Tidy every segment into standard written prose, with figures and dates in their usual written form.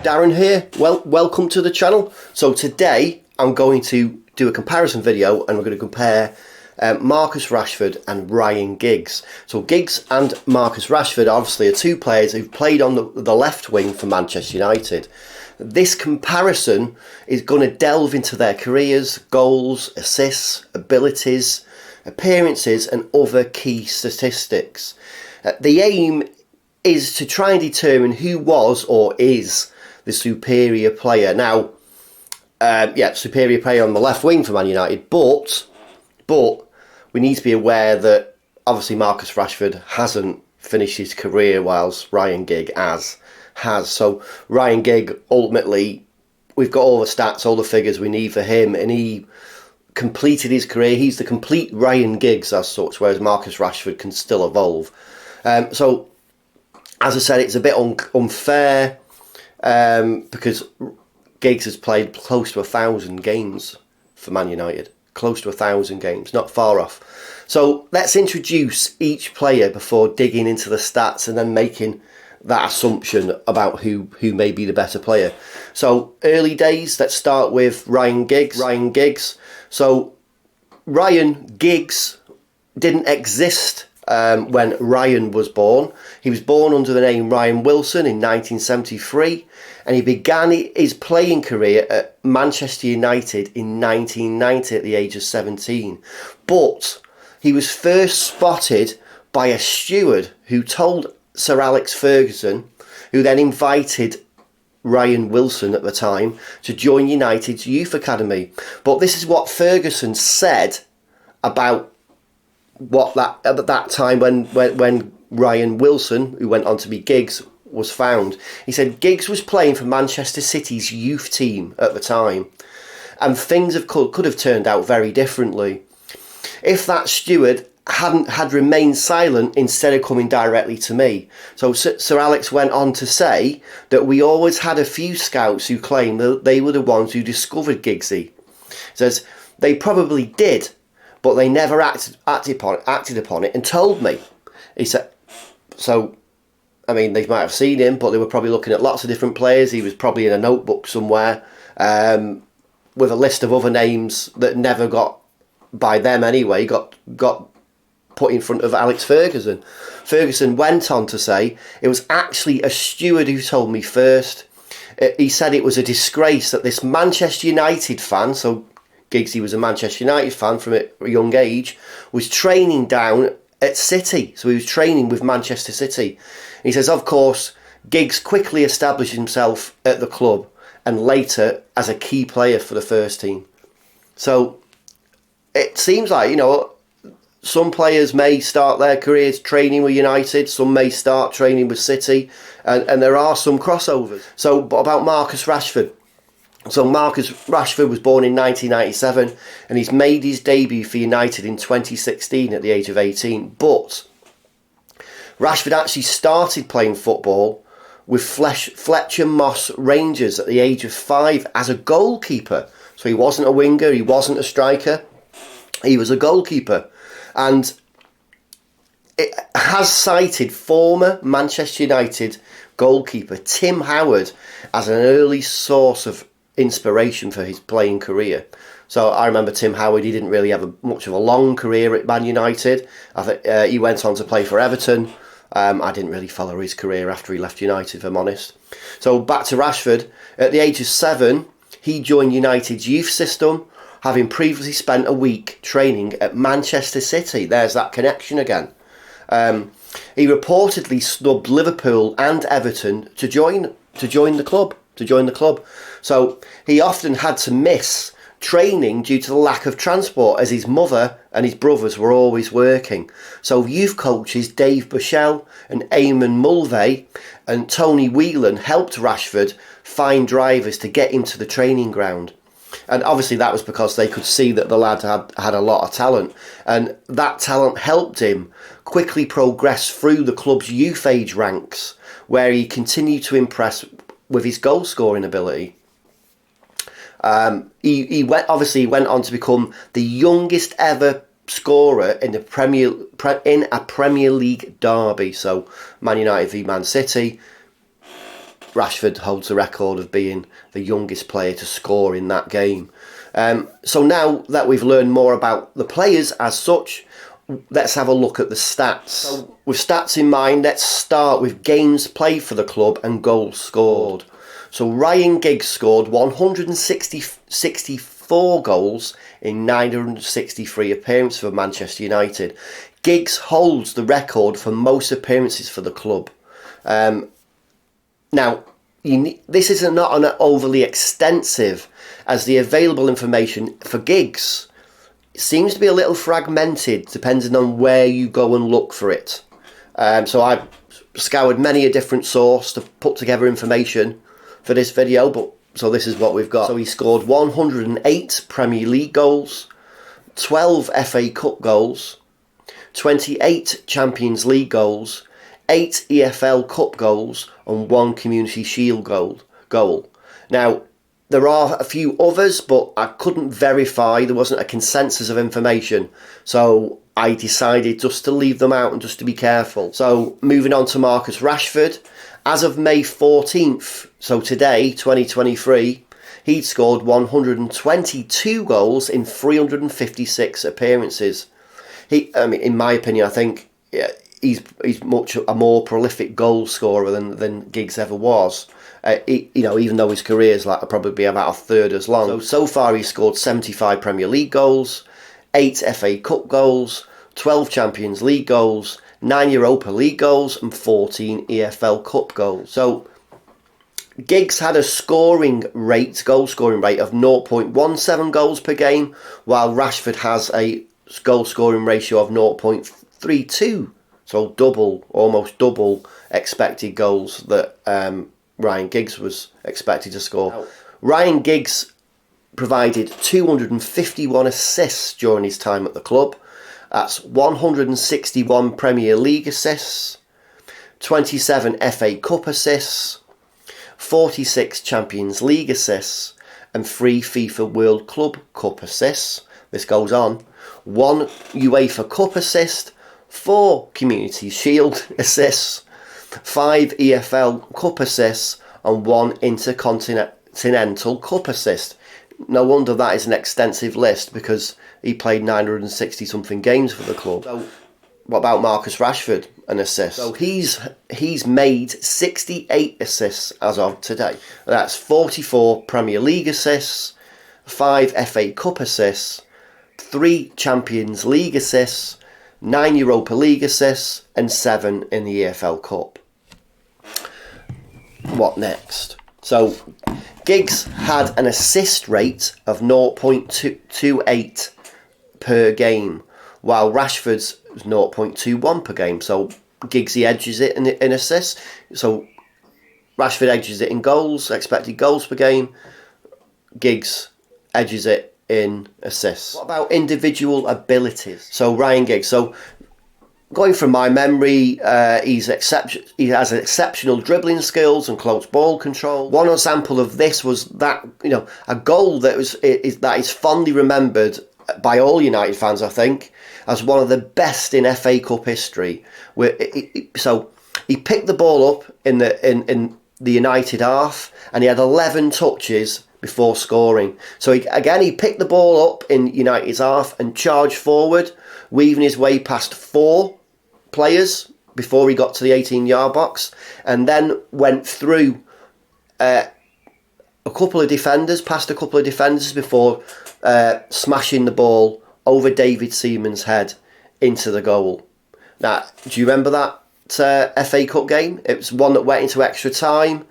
Darren here. Welcome to the channel. So today I'm going to do a comparison video and we're going to compare Marcus Rashford and Ryan Giggs. So Giggs and Marcus Rashford obviously are two players who've played on the left wing for Manchester United. This comparison is going to delve into their careers, goals, assists, abilities, appearances and other key statistics. The aim is to try and determine who was or is the superior player. Now, superior player on the left wing for Man United, but we need to be aware that obviously Marcus Rashford hasn't finished his career whilst Ryan Giggs has. So Ryan Giggs, ultimately, we've got all the stats, all the figures we need for him, and he completed his career. He's the complete Ryan Giggs as such, whereas Marcus Rashford can still evolve. So, as I said, it's a bit unfair because Giggs has played close to 1,000 games for Man United. Close to 1,000 games, not far off. So let's introduce each player before digging into the stats and then making that assumption about who may be the better player. So early days, let's start with Ryan Giggs. So Ryan Giggs didn't exist when Ryan was born. He was born under the name Ryan Wilson in 1973 and he began his playing career at Manchester United in 1990 at the age of 17. But he was first spotted by a steward who told Sir Alex Ferguson, who then invited Ryan Wilson at the time to join United's youth academy. But this is what Ferguson said about at that time when Ryan Wilson, who went on to be Giggs, was found. He said Giggs was playing for Manchester City's youth team at the time, and things could have turned out very differently if that steward had remained silent instead of coming directly to me. So Sir Alex went on to say that we always had a few scouts who claimed that they were the ones who discovered Giggsy. He says they probably did, but they never acted upon it and told me. He said, so, I mean, they might have seen him, but they were probably looking at lots of different players. He was probably in a notebook somewhere with a list of other names that never got, by them anyway, got put in front of Alex Ferguson. Ferguson went on to say, it was actually a steward who told me first. He said it was a disgrace that this Manchester United fan, so Giggsy was a Manchester United fan from a young age, was training down at City. So he was training with Manchester City. And he says, of course, Giggs quickly established himself at the club and later as a key player for the first team. So it seems like, you know, some players may start their careers training with United, some may start training with City, and there are some crossovers. So about Marcus Rashford. So Marcus Rashford was born in 1997 and he's made his debut for United in 2016 at the age of 18. But Rashford actually started playing football with Fletcher Moss Rangers at the age of 5 as a goalkeeper. So he wasn't a winger, he wasn't a striker, he was a goalkeeper. And it has cited former Manchester United goalkeeper Tim Howard as an early source of inspiration for his playing career. So I remember Tim Howard, he didn't really have much of a long career at Man United. I think he went on to play for Everton. I didn't really follow his career after he left United, if I'm honest. So back to Rashford. At the age of 7, he joined United's youth system, having previously spent a week training at Manchester City. There's that connection again. He reportedly snubbed Liverpool and Everton to join the club. So he often had to miss training due to the lack of transport, as his mother and his brothers were always working. So youth coaches Dave Bushell and Eamon Mulvey and Tony Whelan helped Rashford find drivers to get him to the training ground. And obviously that was because they could see that the lad had a lot of talent, and that talent helped him quickly progress through the club's youth age ranks, where he continued to impress with his goal scoring ability. He went on to become the youngest ever scorer in a Premier League derby. So Man United v Man City. Rashford holds the record of being the youngest player to score in that game. So now that we've learned more about the players as such, let's have a look at the stats. So with stats in mind, let's start with games played for the club and goals scored. So Ryan Giggs scored 164 goals in 963 appearances for Manchester United. Giggs holds the record for most appearances for the club. Now, this is not an overly extensive, as the available information for Giggs seems to be a little fragmented depending on where you go and look for it. So I've scoured many a different source to put together information for this video, but so this is what we've got. So he scored 108 Premier League goals, 12 FA Cup goals, 28 Champions League goals, 8 EFL Cup goals and 1 Community Shield goal. Now, there are a few others, but I couldn't verify. There wasn't a consensus of information. So I decided just to leave them out and just to be careful. So moving on to Marcus Rashford. As of May 14th, so today, 2023, he'd scored 122 goals in 356 appearances. In my opinion, I think he's much a more prolific goal scorer than Giggs ever was. Even though his career is probably be about a third as long. So far he's scored 75 Premier League goals, 8 FA Cup goals, 12 Champions League goals, 9 Europa League goals and 14 EFL Cup goals. So Giggs had a goal scoring rate of 0.17 goals per game, while Rashford has a goal scoring ratio of 0.32. So almost double expected goals that Ryan Giggs was expected to score. Ryan Giggs provided 251 assists during his time at the club. That's 161 Premier League assists, 27 FA Cup assists, 46 Champions League assists, and 3 FIFA World Club Cup assists. This goes on. 1 UEFA Cup assist, 4 Community Shield assists, 5 EFL Cup assists, and 1 Intercontinental Cup assist. No wonder that is an extensive list, because he played 960 something games for the club. So what about Marcus Rashford, an assist? So he's made 68 assists as of today. That's 44 Premier League assists, 5 FA Cup assists, 3 Champions League assists, 9 Europa League assists, and 7 in the EFL Cup. What next? So Giggs had an assist rate of 0.28 per game, while Rashford's was 0.21 per game. So Giggs, he edges it in assists. So Rashford edges it in goals, expected goals per game. Giggs edges it in assists. What about individual abilities? So Ryan Giggs. So going from my memory, he has exceptional dribbling skills and close ball control. One example of this was that a goal that is fondly remembered by all United fans, I think, as one of the best in FA Cup history. So he picked the ball up in the United half, and he had 11 touches before scoring. So he picked the ball up in United's half and charged forward, weaving his way past 4 players before he got to the 18-yard box, and then went through past a couple of defenders before smashing the ball over David Seaman's head into the goal. Now, do you remember that FA Cup game? It was one that went into extra time.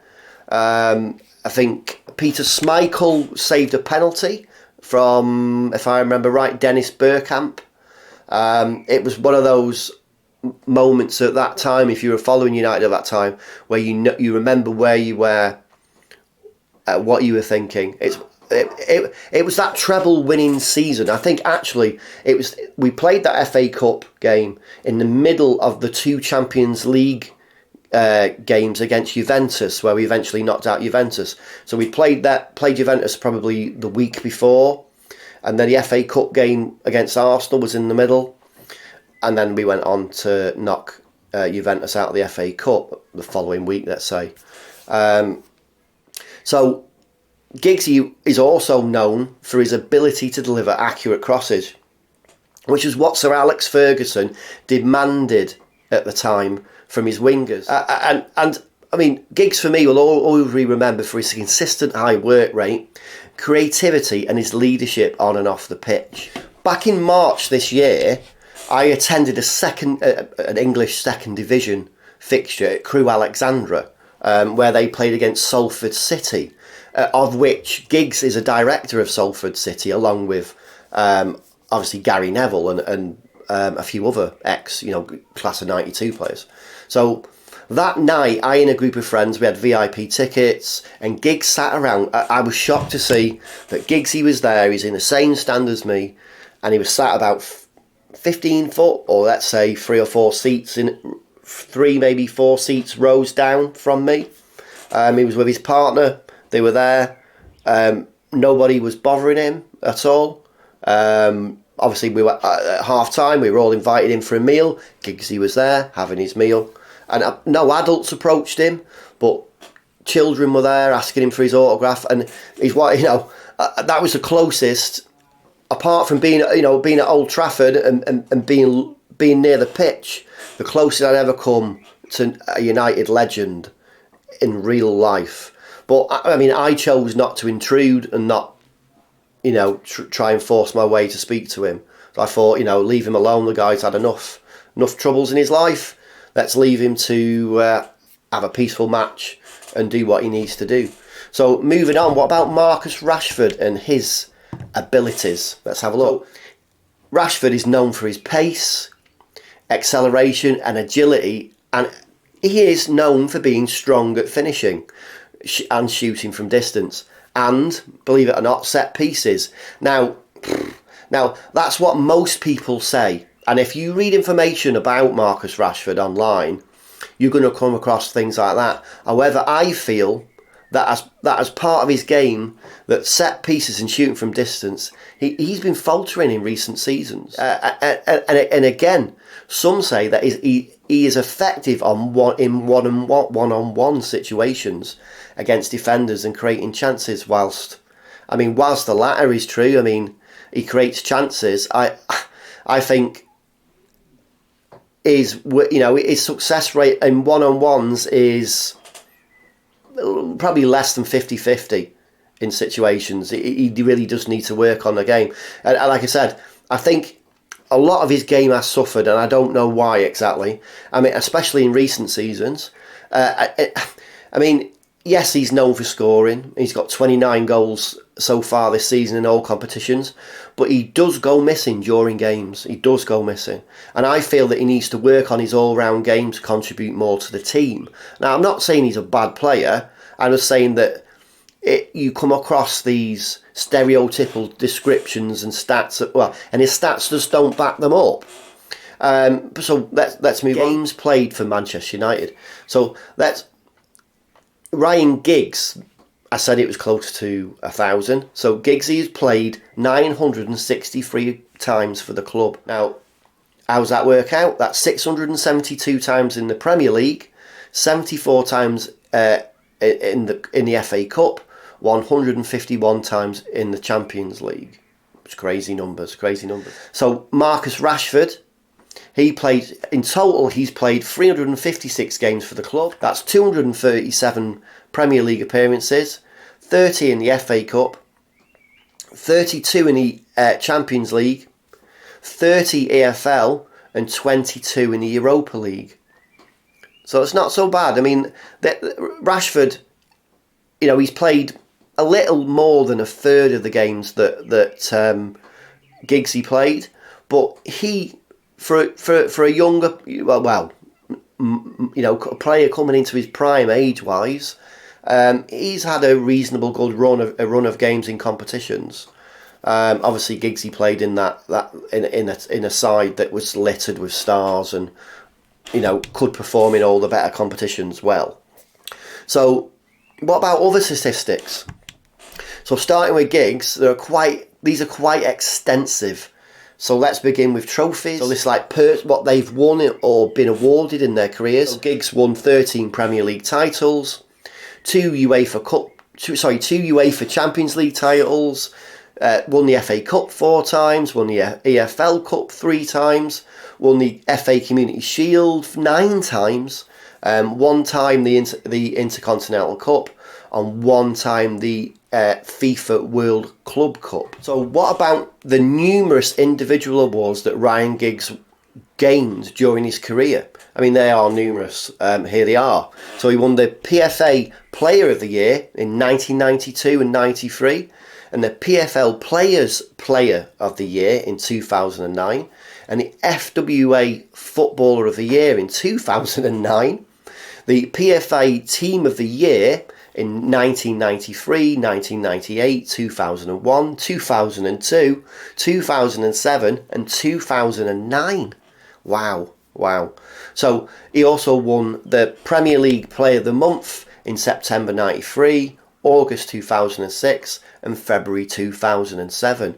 I think Peter Schmeichel saved a penalty from, if I remember right, Dennis Bergkamp. It was one of those moments at that time, if you were following United at that time, where you remember where you were, what you were thinking. It was that treble winning season. I think actually we played that FA Cup game in the middle of the 2 Champions League games against Juventus, where we eventually knocked out Juventus. So we played Juventus probably the week before, and then the FA Cup game against Arsenal was in the middle, and then we went on to knock Juventus out of the FA Cup the following week, let's say. So Giggsy is also known for his ability to deliver accurate crosses, which is what Sir Alex Ferguson demanded at the time from his wingers. And I mean, Giggs for me will always be remembered for his consistent high work rate, creativity and his leadership on and off the pitch. Back in March this year, I attended an English second division fixture at Crewe Alexandra, where they played against Salford City, of which Giggs is a director of Salford City, along with obviously Gary Neville and a few other class of '92 players. So that night, I and a group of friends, we had VIP tickets, and Giggs sat around. I was shocked to see that Giggsy was there. He's in the same stand as me, and he was sat about 15 foot, or let's say 3 or 4 seats in 3, maybe 4 seats rows down from me. He was with his partner. They were there. Nobody was bothering him at all. Obviously, we were at half time. We were all invited in for a meal. Giggsy was there having his meal, and no adults approached him, but children were there asking him for his autograph. And that was the closest, apart from being at Old Trafford and being near the pitch, the closest I'd ever come to a United legend in real life. But I mean, I chose not to intrude and not, try and force my way to speak to him. So I thought, leave him alone. The guy's had enough troubles in his life. Let's leave him to have a peaceful match and do what he needs to do. So moving on, what about Marcus Rashford and his abilities? Let's have a look. Rashford is known for his pace, acceleration and agility, and he is known for being strong at finishing and shooting from distance, and, believe it or not, set pieces. Now that's what most people say, and if you read information about Marcus Rashford online, you're going to come across things like that. However, I feel that as part of his game, that set pieces and shooting from distance, he's been faltering in recent seasons. And again, some say that he is effective in one-on-one situations against defenders and creating chances. Whilst the latter is true, I mean, he creates chances. I think his success rate in one-on-ones is probably less than 50-50 in situations. He really does need to work on the game. And like I said, I think a lot of his game has suffered, and I don't know why exactly. I mean, especially in recent seasons. Yes, he's known for scoring. He's got 29 goals so far this season in all competitions, but he does go missing during games. He does go missing. And I feel that he needs to work on his all-round game to contribute more to the team. Now, I'm not saying he's a bad player. I'm just saying that you come across these stereotypical descriptions and stats, and his stats just don't back them up. So let's move on. Games played for Manchester United. So Ryan Giggs, I said it was close to 1,000. So Giggsy has played 963 times for the club. Now, how does that work out? That's 672 times in the Premier League, 74 times in the FA Cup, 151 times in the Champions League. It's crazy numbers. So Marcus Rashford, he's played 356 games for the club. That's 237 Premier League appearances, 30 in the FA Cup, 32 in the Champions League, 30 EFL, and 22 in the Europa League. So it's not so bad. I mean, Rashford, he's played a little more than a third of the games that Giggsy played, but he, for a younger, player coming into his prime age-wise, he's had a reasonable good run of games in competitions. Obviously, Giggsy played in in a side that was littered with stars and could perform in all the better competitions well. So, what about other statistics? So, starting with Giggs, these are quite extensive. So let's begin with trophies. So this is like what they've won or been awarded in their careers. So Giggs won 13 Premier League titles, two UEFA Champions League titles, won the FA Cup 4 times, won the EFL Cup 3 times, won the FA Community Shield 9 times, 1 time the Intercontinental Cup, and 1 time the FIFA World Club Cup. So what about the numerous individual awards that Ryan Giggs gained during his career? I mean, they are numerous. Here they are. So he won the PFA Player of the Year in 1992 and 93, and the PFL Players Player of the Year in 2009, and the FWA Footballer of the Year in 2009, the PFA Team of the Year in 1993, 1998, 2001, 2002, 2007 and 2009. Wow. So he also won the Premier League Player of the Month in September 93, August 2006 and February 2007.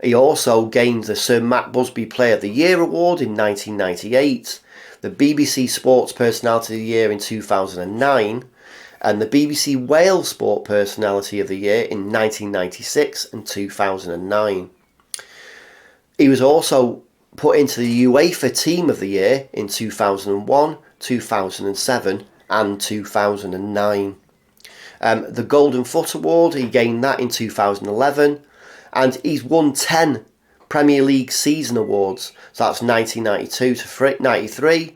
He also gained the Sir Matt Busby Player of the Year Award in 1998, the BBC Sports Personality of the Year in 2009, and the BBC Wales Sport Personality of the Year in 1996 and 2009. He was also put into the UEFA Team of the Year in 2001, 2007 and 2009. The Golden Foot Award, he gained that in 2011, and he's won 10 Premier League Season Awards. So that's 1992 to 93,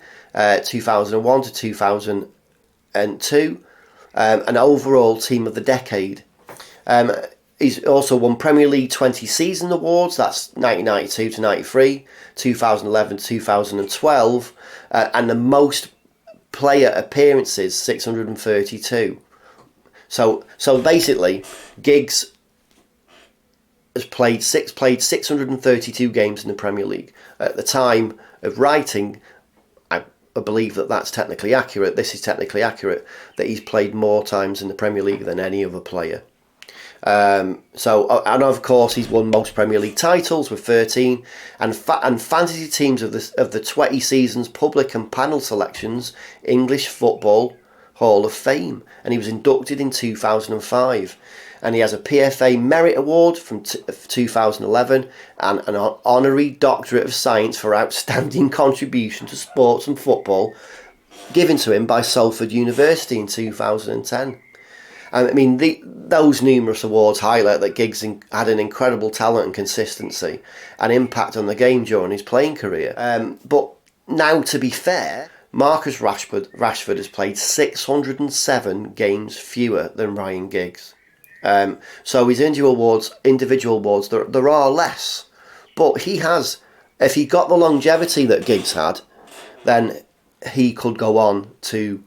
2001 to 2002, an overall Team of the Decade. He's also won Premier League 20 Season Awards, that's 1992 to 93, 2011 to 2012, and the most player appearances, 632. So basically, Giggs has played 632 games in the Premier League. At the time of writing, I believe that's technically accurate. This is technically accurate, that he's played more times in the Premier League than any other player. And of course he's won most Premier League titles with 13, and fantasy teams of the 20 seasons public and panel selections English Football Hall of Fame, and he was inducted in 2005. And he has a PFA Merit Award from 2011 and an Honorary Doctorate of Science for Outstanding Contribution to Sports and Football given to him by Salford University in 2010. And I mean, those numerous awards highlight that Giggs had an incredible talent and consistency and impact on the game during his playing career. But now, to be fair, Marcus Rashford has played 607 games fewer than Ryan Giggs. So his individual awards, there are less. But he has, if he got the longevity that Giggs had, then he could go on to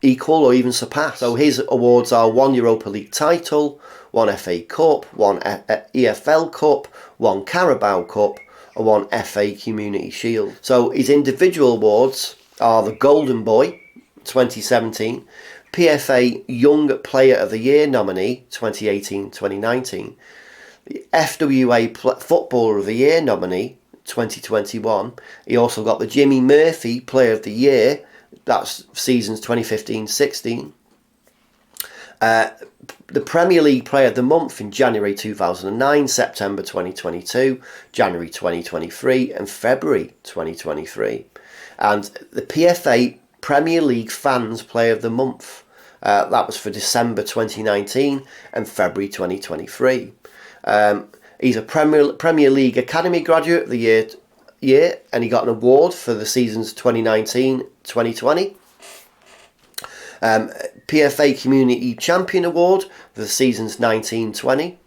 equal or even surpass. So his awards are 1 Europa League title, 1 FA Cup, 1 EFL Cup, 1 Carabao Cup, and 1 FA Community Shield. So his individual awards are the Golden Boy 2017, PFA Young Player of the Year nominee 2018-2019, the FWA Footballer of the Year nominee 2021. He also got the Jimmy Murphy Player of the Year, that's seasons 2015-16. The Premier League Player of the Month in January 2009, September 2022, January 2023 and February 2023. And the PFA Premier League Fans Player of the Month, that was for December 2019 and February 2023. He's a Premier League Academy Graduate of the year, and he got an award for the seasons 2019-2020. PFA Community Champion Award for the seasons 19-20,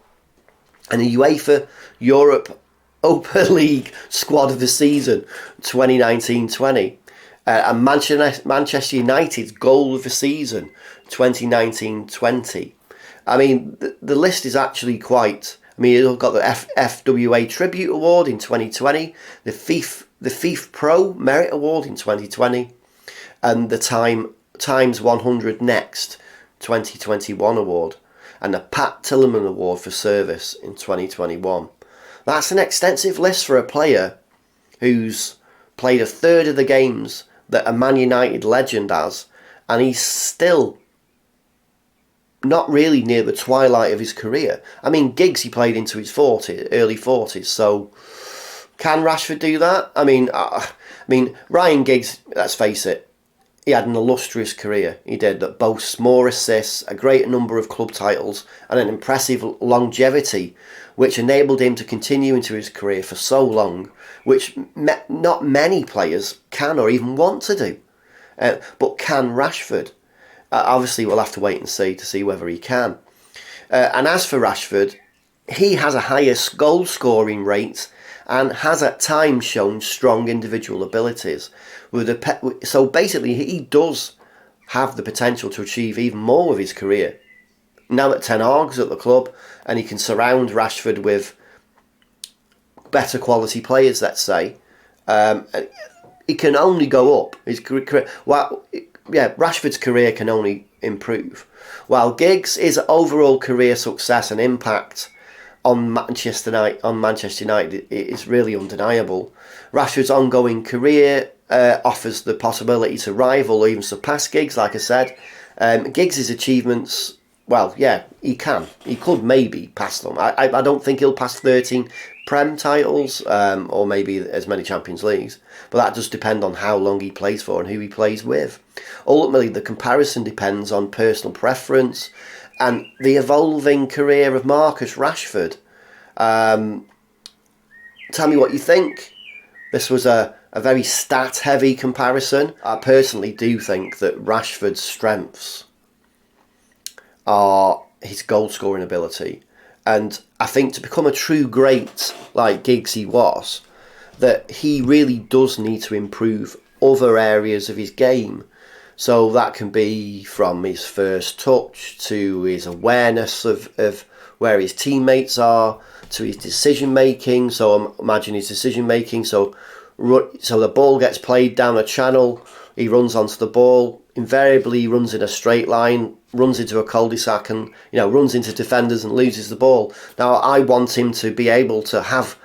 and the UEFA Europe Europa League Squad of the Season 2019-20, and Manchester United's Goal of the Season 2019-20. I mean, the list is actually quite. I mean, you've got the FWA Tribute Award in 2020, the FIFA Pro Merit Award in 2020, and the Times 100 Next 2021 award, and the Pat Tillman Award for Service in 2021. That's an extensive list for a player who's played a third of the games that a Man United legend has, and he's still not really near the twilight of his career. I mean, Giggs, he played into his early 40s, so can Rashford do that? I mean, Ryan Giggs, let's face it, he had an illustrious career. He did, that boasts more assists, a great number of club titles, and an impressive longevity, which enabled him to continue into his career for so long, which not many players can or even want to do. But can Rashford? Obviously, we'll have to wait and see to see whether he can. And as for Rashford, he has a higher goal scoring rate and has at times shown strong individual abilities. So basically, he does have the potential to achieve even more with his career. Now that Ten Hag's at the club and he can surround Rashford with better quality players, let's say, it can only go up. His career, Rashford's career can only improve. While Giggs' overall career success and impact on Manchester United is really undeniable. Rashford's ongoing career offers the possibility to rival or even surpass Giggs, like I said. Giggs' achievements, well, yeah, he could maybe pass them. I don't think he'll pass 13 Prem titles, or maybe as many Champions Leagues, but that does depend on how long he plays for and who he plays with. Ultimately, the comparison depends on personal preference and the evolving career of Marcus Rashford. Tell me what you think. This was a very stat-heavy comparison. I personally do think that Rashford's strengths are his goal-scoring ability. And I think to become a true great, like Giggs he was, that he really does need to improve other areas of his game. So that can be from his first touch to his awareness of where his teammates are, to his decision making. So imagine his decision making. So the ball gets played down a channel, he runs onto the ball, invariably he runs in a straight line, runs into a cul-de-sac and runs into defenders and loses the ball. Now I want him to be able to have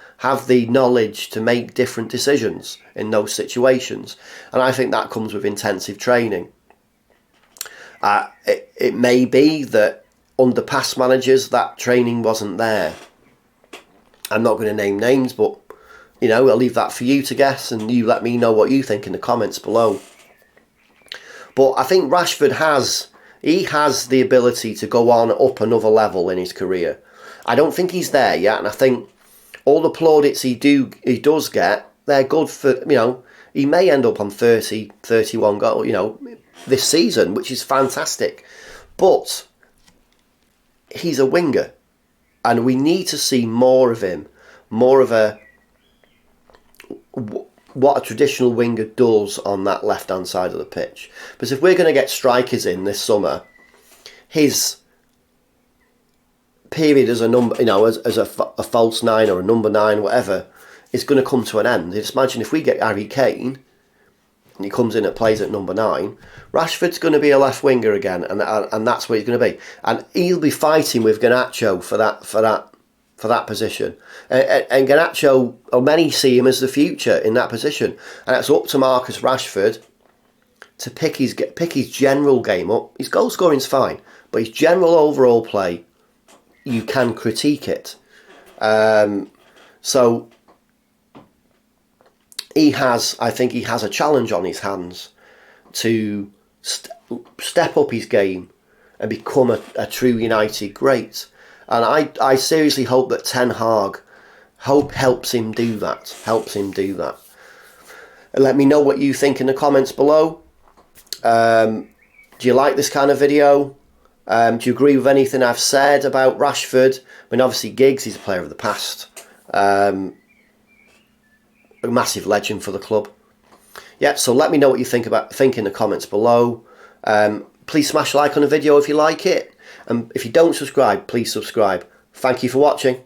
the knowledge to make different decisions in those situations, and I think that comes with intensive training. It may be that under past managers that training wasn't there. I'm not going to name names, but I'll leave that for you to guess, and you let me know what you think in the comments below. But I think Rashford has the ability to go on up another level in his career. I don't think he's there yet, and I think all the plaudits he does get, they're good for, he may end up on 30, 31 goals, this season, which is fantastic. But he's a winger, and we need to see more of him, more of what a traditional winger does on that left-hand side of the pitch. Because if we're going to get strikers in this summer, his period as a number, as a false nine or a number 9, whatever, is going to come to an end. Just imagine if we get Harry Kane and he comes in and plays at number 9, Rashford's going to be a left winger again, and that's what he's going to be. And he'll be fighting with Garnacho for that position. And Garnacho, many see him as the future in that position. And it's up to Marcus Rashford to pick his general game up. His goal scoring's fine, but his general overall play, you can critique it. So I think he has a challenge on his hands to step up his game and become a true United great. And I seriously hope that Ten Hag helps him do that. And let me know what you think in the comments below. Do you like this kind of video? Do you agree with anything I've said about Rashford? I mean, obviously Giggs, he's a player of the past. A massive legend for the club. Yeah, so let me know what you think in the comments below. Please smash like on the video if you like it. And if you don't subscribe, please subscribe. Thank you for watching.